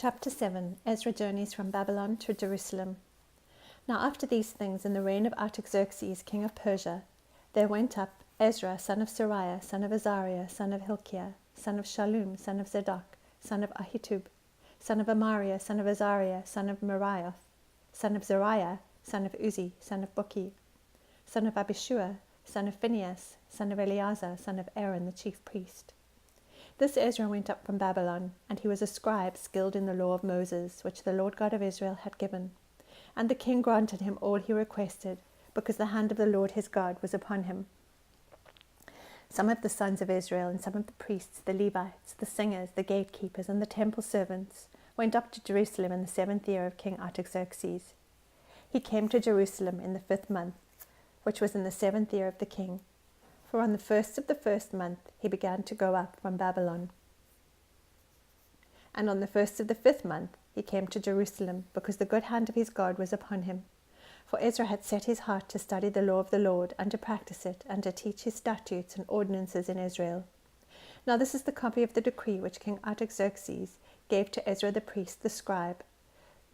Chapter 7. Ezra journeys from Babylon to Jerusalem. Now after these things, in the reign of Artaxerxes, king of Persia, there went up Ezra, son of Seraiah, son of Azariah, son of Hilkiah, son of Shallum, son of Zadok, son of Ahitub, son of Amariah, son of Azariah, son of Merioth, son of Zariah, son of Uzzi, son of Bukki, son of Abishua, son of Phinehas, son of Eleazar, son of Aaron, the chief priest. This Ezra went up from Babylon, and he was a scribe skilled in the law of Moses, which the Lord God of Israel had given. And the king granted him all he requested, because the hand of the Lord his God was upon him. Some of the sons of Israel and some of the priests, the Levites, the singers, the gatekeepers, and the temple servants went up to Jerusalem in the 7th year of King Artaxerxes. He came to Jerusalem in the 5th month, which was in the 7th year of the king. For on the 1st of the 1st month he began to go up from Babylon. And on the 1st of the 5th month he came to Jerusalem, because the good hand of his God was upon him. For Ezra had set his heart to study the law of the Lord, and to practice it, and to teach his statutes and ordinances in Israel. Now this is the copy of the decree which King Artaxerxes gave to Ezra the priest, the scribe,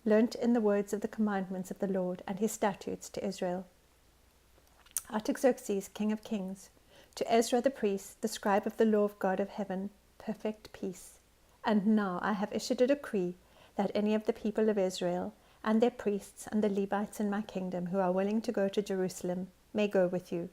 learnt in the words of the commandments of the Lord and his statutes to Israel. Artaxerxes, king of kings, to Ezra the priest, the scribe of the law of God of heaven, perfect peace. And now I have issued a decree that any of the people of Israel, and their priests and the Levites in my kingdom, who are willing to go to Jerusalem, may go with you.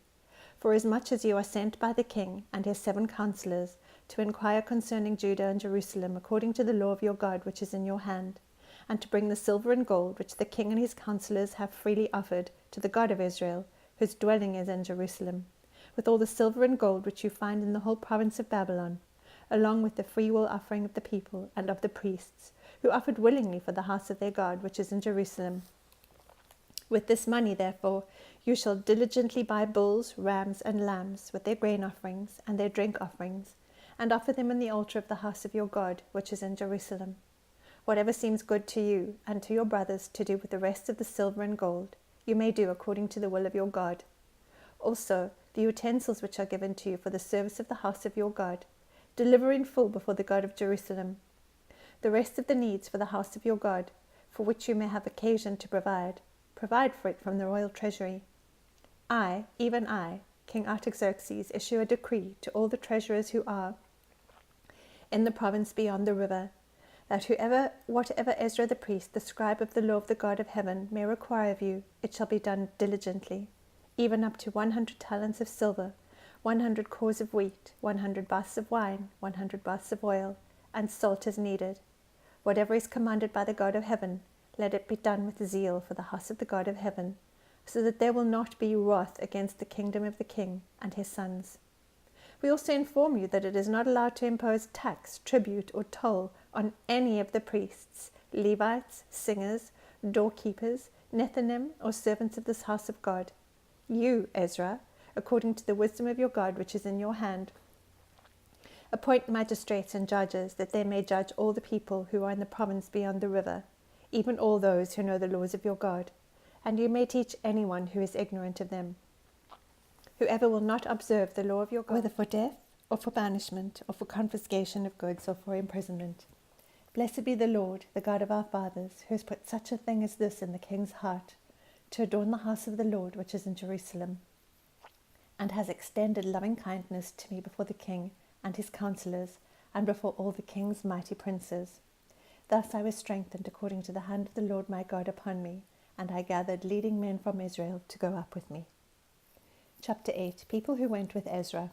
Forasmuch as you are sent by the king and his 7 counselors to inquire concerning Judah and Jerusalem, according to the law of your God which is in your hand, and to bring the silver and gold which the king and his counselors have freely offered to the God of Israel, whose dwelling is in Jerusalem, with all the silver and gold which you find in the whole province of Babylon, along with the freewill offering of the people and of the priests, who offered willingly for the house of their God which is in Jerusalem. With this money, therefore, you shall diligently buy bulls, rams, and lambs, with their grain offerings and their drink offerings, and offer them in the altar of the house of your God which is in Jerusalem. Whatever seems good to you and to your brothers to do with the rest of the silver and gold, you may do according to the will of your God. Also, the utensils which are given to you for the service of the house of your God, deliver in full before the God of Jerusalem. The rest of the needs for the house of your God, for which you may have occasion to provide for it from the royal treasury. I, even I, King Artaxerxes, issue a decree to all the treasurers who are in the province beyond the river, that whatever Ezra the priest, the scribe of the law of the God of heaven, may require of you, it shall be done diligently, even up to 100 talents of silver, 100 cors of wheat, 100 baths of wine, 100 baths of oil, and salt as needed. Whatever is commanded by the God of heaven, let it be done with zeal for the house of the God of heaven, so that there will not be wrath against the kingdom of the king and his sons. We also inform you that it is not allowed to impose tax, tribute, or toll on any of the priests, Levites, singers, doorkeepers, Nethinim, or servants of this house of God. You, Ezra, according to the wisdom of your God which is in your hand, appoint magistrates and judges, that they may judge all the people who are in the province beyond the river, even all those who know the laws of your God, and you may teach anyone who is ignorant of them. Whoever will not observe the law of your God, whether for death, or for banishment, or for confiscation of goods, or for imprisonment. Blessed be the Lord, the God of our fathers, who has put such a thing as this in the king's heart, to adorn the house of the Lord which is in Jerusalem, and has extended loving kindness to me before the king and his counselors, and before all the king's mighty princes. Thus I was strengthened according to the hand of the Lord my God upon me, and I gathered leading men from Israel to go up with me. Chapter 8. People who went with Ezra.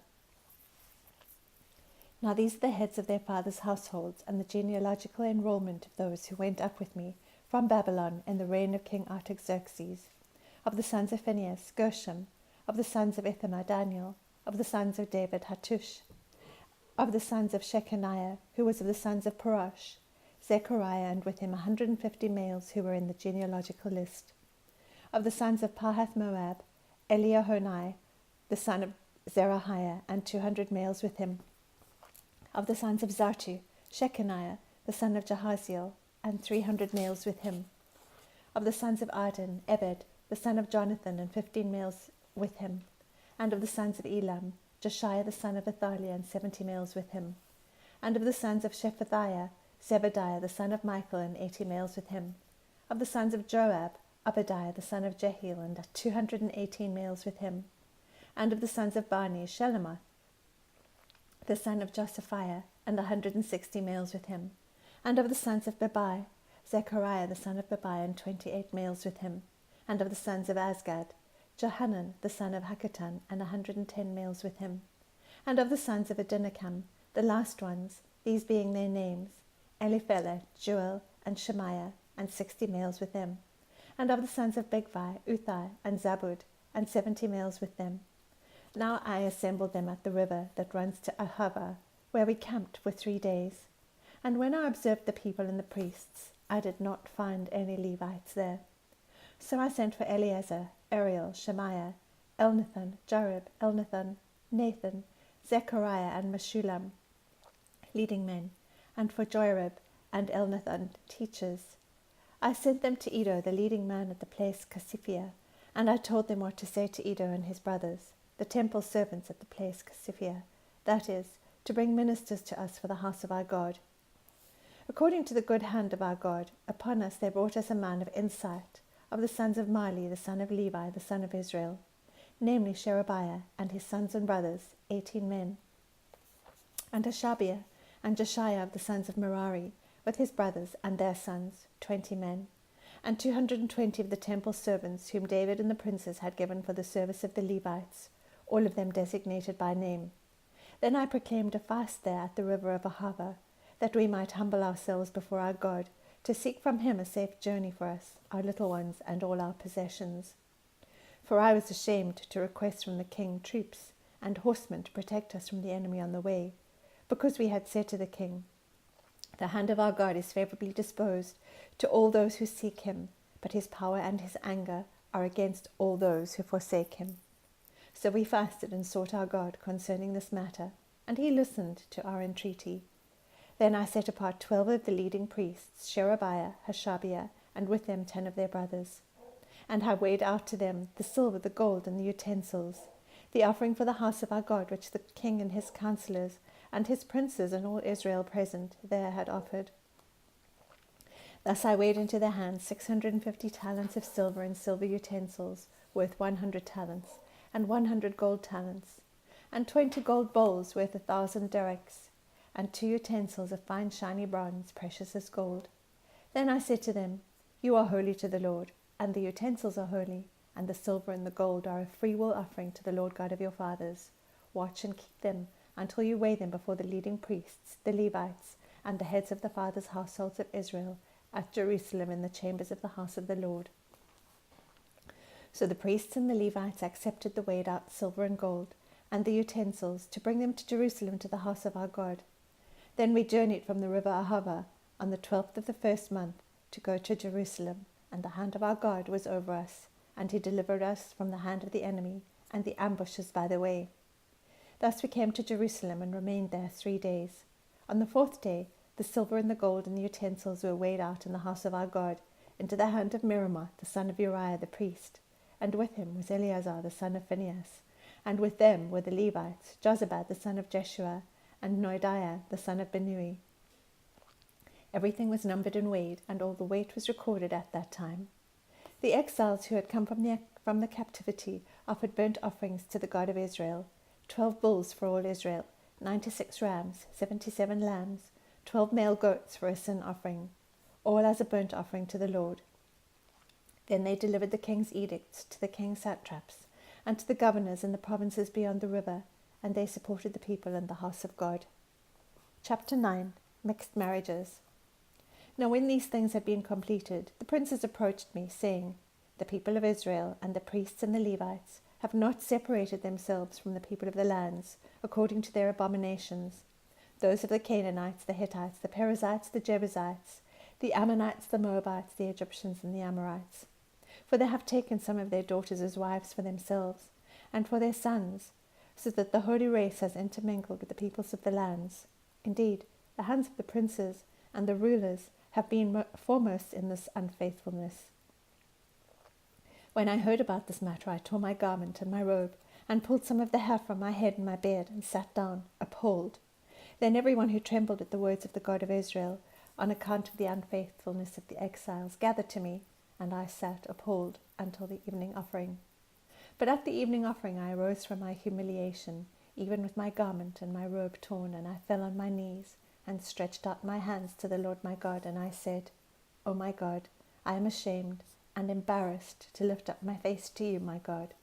Now these are the heads of their fathers' households, and the genealogical enrollment of those who went up with me from Babylon in the reign of King Artaxerxes. Of the sons of Phinehas, Gershom. Of the sons of Ithamar, Daniel. Of the sons of David, Hattush. Of the sons of Shechaniah, who was of the sons of Parosh, Zechariah, and with him 150 males who were in the genealogical list. Of the sons of Pahath-Moab, Eliahonai, the son of Zerahiah, and 200 males with him. Of the sons of Zartu, Shechaniah, the son of Jahaziel, and 300 males with him. Of the sons of Arden, Ebed, the son of Jonathan, and 15 males with him. And of the sons of Elam, Josiah the son of Athaliah, and 70 males with him. And of the sons of Shephatiah, Zebediah the son of Michael, and 80 males with him. Of the sons of Joab, Obadiah the son of Jehiel, and 218 males with him. And of the sons of Bani, Shelomoth the son of Josaphiah, and 160 males with him. And of the sons of Bebai, Zechariah the son of Bebai, and 28 males with him. And of the sons of Azgad, Johanan the son of Hakatan, and 110 males with him. And of the sons of Adinikam, the last ones, these being their names, Eliphelet, Joel, and Shemaiah, and 60 males with them. And of the sons of Bigvai, Uthai, and Zabud, and 70 males with them. Now I assembled them at the river that runs to Ahava, where we camped for 3 days. And when I observed the people and the priests, I did not find any Levites there. So I sent for Eleazar, Ariel, Shemaiah, Elnathan, Jarib, Elnathan, Nathan, Zechariah, and Meshullam, leading men, and for Joarib and Elnathan, teachers. I sent them to Edo, the leading man at the place Casiphia, and I told them what to say to Edo and his brothers, the temple servants at the place Casiphia, that is, to bring ministers to us for the house of our God. According to the good hand of our God, upon us they brought us a man of insight, of the sons of Mali, the son of Levi, the son of Israel, namely Sherebiah, and his sons and brothers, 18 men, and Hashabiah, and Jeshaiah of the sons of Merari, with his brothers and their sons, 20 men, and 220 of the temple servants whom David and the princes had given for the service of the Levites, all of them designated by name. Then I proclaimed a fast there at the river of Ahava, that we might humble ourselves before our God, to seek from him a safe journey for us, our little ones, and all our possessions. For I was ashamed to request from the king troops and horsemen to protect us from the enemy on the way, because we had said to the king, the hand of our God is favorably disposed to all those who seek him, but his power and his anger are against all those who forsake him. So we fasted and sought our God concerning this matter, and he listened to our entreaty. Then I set apart 12 of the leading priests, Sherebiah, Hashabiah, and with them 10 of their brothers. And I weighed out to them the silver, the gold, and the utensils, the offering for the house of our God, which the king and his counselors, and his princes, and all Israel present there had offered. Thus I weighed into their hands 650 talents of silver and silver utensils, worth 100 talents, and 100 gold talents, and 20 gold bowls worth 1,000 derricks, and 2 utensils of fine shiny bronze, precious as gold. Then I said to them, you are holy to the Lord, and the utensils are holy, and the silver and the gold are a freewill offering to the Lord God of your fathers. Watch and keep them until you weigh them before the leading priests, the Levites, and the heads of the fathers' households of Israel, at Jerusalem in the chambers of the house of the Lord. So the priests and the Levites accepted the weighed out silver and gold, and the utensils, to bring them to Jerusalem to the house of our God. Then we journeyed from the river Ahava on the 12th of the first month to go to Jerusalem, and the hand of our God was over us, and he delivered us from the hand of the enemy and the ambushes by the way. Thus we came to Jerusalem and remained there 3 days. On the 4th day, the silver and the gold and the utensils were weighed out in the house of our God into the hand of Miramoth, the son of Uriah the priest, and with him was Eleazar the son of Phinehas, and with them were the Levites, Jozabad the son of Jeshua, and Noadiah the son of Binnui. Everything was numbered and weighed, and all the weight was recorded at that time. The exiles who had come from the captivity offered burnt offerings to the God of Israel, 12 bulls for all Israel, 96 rams, 77 lambs, 12 male goats for a sin offering, all as a burnt offering to the Lord. Then they delivered the king's edicts to the king's satraps, and to the governors in the provinces beyond the river, and they supported the people in the house of God. Chapter 9. Mixed Marriages. Now when these things had been completed, the princes approached me, saying, the people of Israel, and the priests and the Levites, have not separated themselves from the people of the lands, according to their abominations, those of the Canaanites, the Hittites, the Perizzites, the Jebusites, the Ammonites, the Moabites, the Egyptians, and the Amorites. For they have taken some of their daughters as wives for themselves, and for their sons, so that the holy race has intermingled with the peoples of the lands. Indeed, the hands of the princes and the rulers have been foremost in this unfaithfulness. When I heard about this matter, I tore my garment and my robe, and pulled some of the hair from my head and my beard, and sat down, appalled. Then everyone who trembled at the words of the God of Israel on account of the unfaithfulness of the exiles, gather to me, and I sat appalled until the evening offering. But at the evening offering I arose from my humiliation, even with my garment and my robe torn, and I fell on my knees, and stretched out my hands to the Lord my God, and I said, O my God, I am ashamed and embarrassed to lift up my face to you, my God,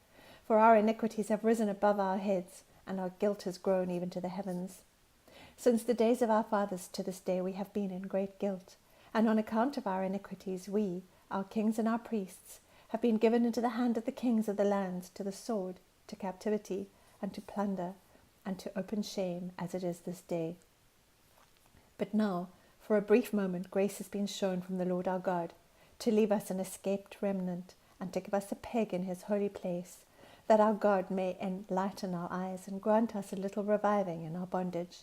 for our iniquities have risen above our heads, and our guilt has grown even to the heavens. Since the days of our fathers to this day we have been in great guilt, and on account of our iniquities we, our kings and our priests, have been given into the hand of the kings of the lands, to the sword, to captivity, and to plunder, and to open shame, as it is this day. But now, for a brief moment, grace has been shown from the Lord our God, to leave us an escaped remnant, and to give us a peg in his holy place, that our God may enlighten our eyes, and grant us a little reviving in our bondage.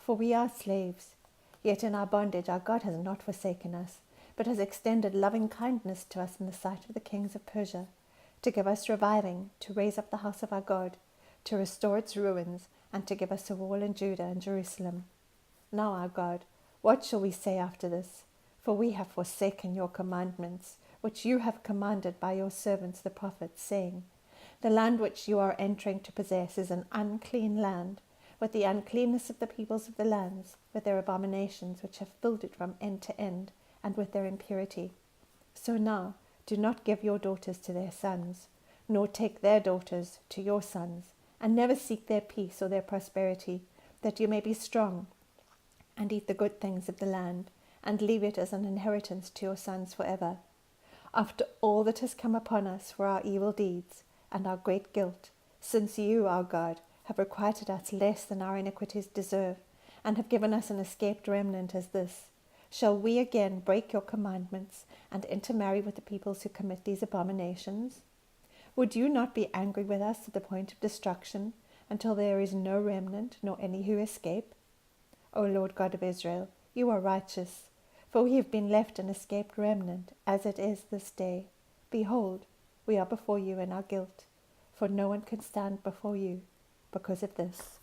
For we are slaves, yet in our bondage our God has not forsaken us, but has extended loving kindness to us in the sight of the kings of Persia, to give us reviving, to raise up the house of our God, to restore its ruins, and to give us a wall in Judah and Jerusalem. Now, our God, what shall we say after this? For we have forsaken your commandments, which you have commanded by your servants the prophets, saying, The land which you are entering to possess is an unclean land, with the uncleanness of the peoples of the lands, with their abominations which have filled it from end to end, and with their impurity. So now do not give your daughters to their sons, nor take their daughters to your sons, and never seek their peace or their prosperity, that you may be strong, and eat the good things of the land, and leave it as an inheritance to your sons forever. After all that has come upon us for our evil deeds and our great guilt, since you, our God, have requited us less than our iniquities deserve, and have given us an escaped remnant as this, shall we again break your commandments and intermarry with the peoples who commit these abominations? Would you not be angry with us to the point of destruction, until there is no remnant, nor any who escape? O Lord God of Israel, you are righteous, for we have been left an escaped remnant, as it is this day. Behold, we are before you in our guilt, for no one can stand before you because of this.